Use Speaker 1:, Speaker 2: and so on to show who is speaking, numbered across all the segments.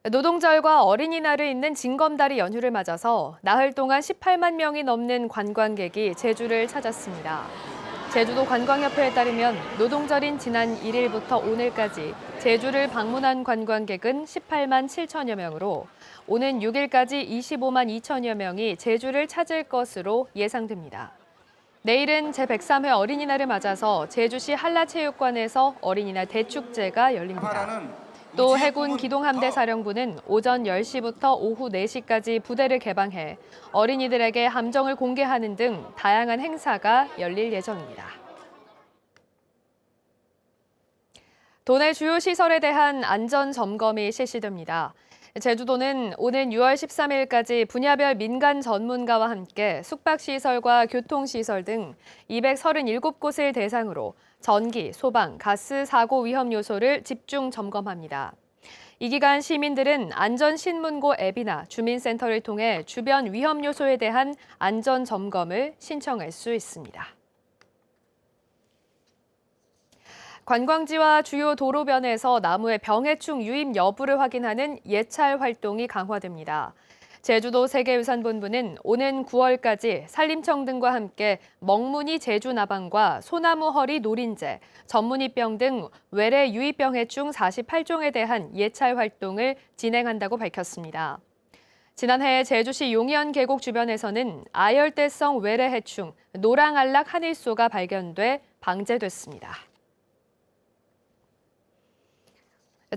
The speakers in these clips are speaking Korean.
Speaker 1: 노동절과 어린이날을 잇는 징검다리 연휴를 맞아서 나흘 동안 18만 명이 넘는 관광객이 제주를 찾았습니다. 제주도 관광협회에 따르면 노동절인 지난 1일부터 오늘까지 제주를 방문한 관광객은 18만 7천여 명으로 오는 6일까지 25만 2천여 명이 제주를 찾을 것으로 예상됩니다. 내일은 제103회 어린이날을 맞아서 제주시 한라체육관에서 어린이날 대축제가 열립니다. 또 해군 기동함대사령부는 오전 10시부터 오후 4시까지 부대를 개방해 어린이들에게 함정을 공개하는 등 다양한 행사가 열릴 예정입니다. 도내 주요 시설에 대한 안전 점검이 실시됩니다. 제주도는 오는 6월 13일까지 분야별 민간 전문가와 함께 숙박시설과 교통시설 등 237곳을 대상으로 전기, 소방, 가스 사고 위험 요소를 집중 점검합니다. 이 기간 시민들은 안전신문고 앱이나 주민센터를 통해 주변 위험 요소에 대한 안전 점검을 신청할 수 있습니다. 관광지와 주요 도로변에서 나무의 병해충 유입 여부를 확인하는 예찰 활동이 강화됩니다. 제주도 세계유산본부는 오는 9월까지 산림청 등과 함께 먹무늬 제주나방과 소나무 허리 노린재, 전무늬병 등 외래 유입병해충 48종에 대한 예찰 활동을 진행한다고 밝혔습니다. 지난해 제주시 용현 계곡 주변에서는 아열대성 외래 해충 노랑알락 하늘소가 발견돼 방제됐습니다.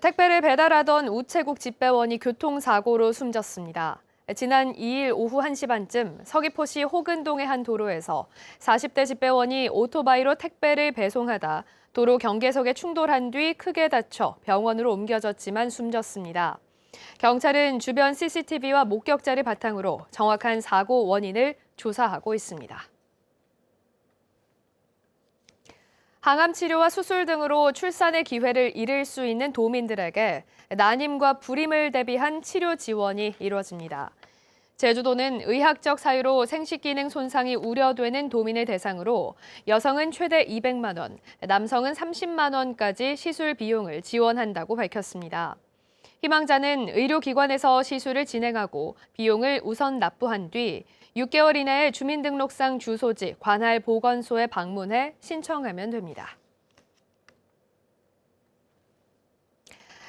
Speaker 1: 택배를 배달하던 우체국 집배원이 교통사고로 숨졌습니다. 지난 2일 오후 1시 반쯤 서귀포시 호근동의 한 도로에서 40대 집배원이 오토바이로 택배를 배송하다 도로 경계석에 충돌한 뒤 크게 다쳐 병원으로 옮겨졌지만 숨졌습니다. 경찰은 주변 CCTV와 목격자를 바탕으로 정확한 사고 원인을 조사하고 있습니다. 항암 치료와 수술 등으로 출산의 기회를 잃을 수 있는 도민들에게 난임과 불임을 대비한 치료 지원이 이루어집니다. 제주도는 의학적 사유로 생식기능 손상이 우려되는 도민을 대상으로 여성은 최대 200만 원, 남성은 30만 원까지 시술 비용을 지원한다고 밝혔습니다. 희망자는 의료기관에서 시술을 진행하고 비용을 우선 납부한 뒤 6개월 이내에 주민등록상 주소지 관할 보건소에 방문해 신청하면 됩니다.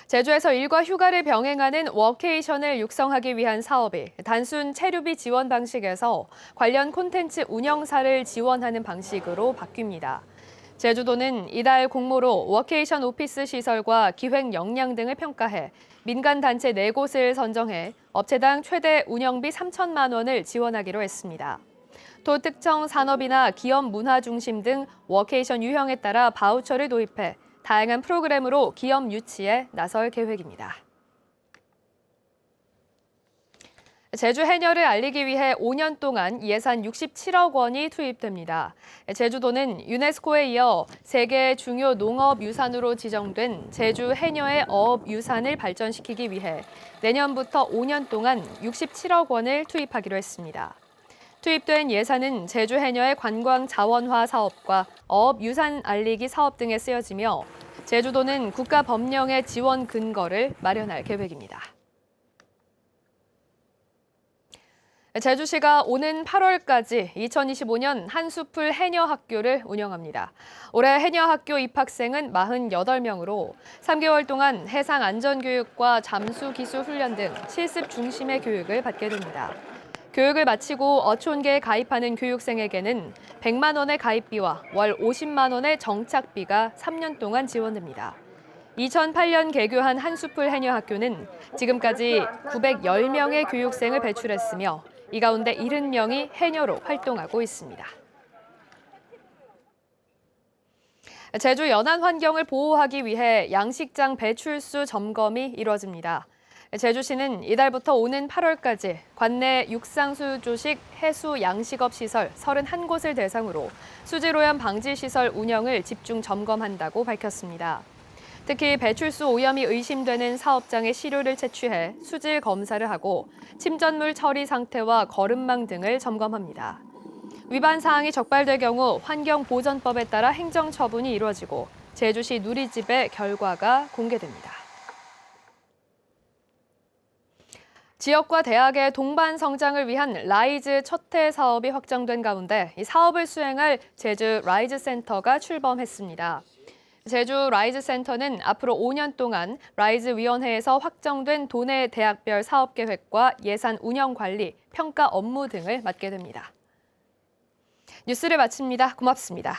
Speaker 1: 제주에서 일과 휴가를 병행하는 워케이션을 육성하기 위한 사업이 단순 체류비 지원 방식에서 관련 콘텐츠 운영사를 지원하는 방식으로 바뀝니다. 제주도는 이달 공모로 워케이션 오피스 시설과 기획 역량 등을 평가해 민간 단체 4곳을 선정해 업체당 최대 운영비 3천만 원을 지원하기로 했습니다. 도 특정 산업이나 기업 문화 중심 등 워케이션 유형에 따라 바우처를 도입해 다양한 프로그램으로 기업 유치에 나설 계획입니다. 제주 해녀를 알리기 위해 5년 동안 예산 67억 원이 투입됩니다. 제주도는 유네스코에 이어 세계 중요 농업유산으로 지정된 제주 해녀의 어업유산을 발전시키기 위해 내년부터 5년 동안 67억 원을 투입하기로 했습니다. 투입된 예산은 제주 해녀의 관광 자원화 사업과 어업유산 알리기 사업 등에 쓰여지며 제주도는 국가 법령의 지원 근거를 마련할 계획입니다. 제주시가 오는 8월까지 2025년 한수풀 해녀학교를 운영합니다. 올해 해녀학교 입학생은 48명으로 3개월 동안 해상 안전교육과 잠수기술 훈련 등 실습 중심의 교육을 받게 됩니다. 교육을 마치고 어촌계에 가입하는 교육생에게는 100만 원의 가입비와 월 50만 원의 정착비가 3년 동안 지원됩니다. 2008년 개교한 한수풀 해녀학교는 지금까지 910명의 교육생을 배출했으며 이 가운데 70명이 해녀로 활동하고 있습니다. 제주 연안 환경을 보호하기 위해 양식장 배출수 점검이 이루어집니다. 제주시는 이달부터 오는 8월까지 관내 육상수 조식 해수 양식업 시설 31곳을 대상으로 수질오염 방지 시설 운영을 집중 점검한다고 밝혔습니다. 특히 배출수 오염이 의심되는 사업장의 시료를 채취해 수질 검사를 하고 침전물 처리 상태와 거름망 등을 점검합니다. 위반 사항이 적발될 경우 환경보전법에 따라 행정처분이 이루어지고 제주시 누리집의 결과가 공개됩니다. 지역과 대학의 동반 성장을 위한 라이즈 첫해 사업이 확정된 가운데 이 사업을 수행할 제주 라이즈 센터가 출범했습니다. 제주 라이즈 센터는 앞으로 5년 동안 라이즈 위원회에서 확정된 도내 대학별 사업 계획과 예산 운영 관리, 평가 업무 등을 맡게 됩니다. 뉴스를 마칩니다. 고맙습니다.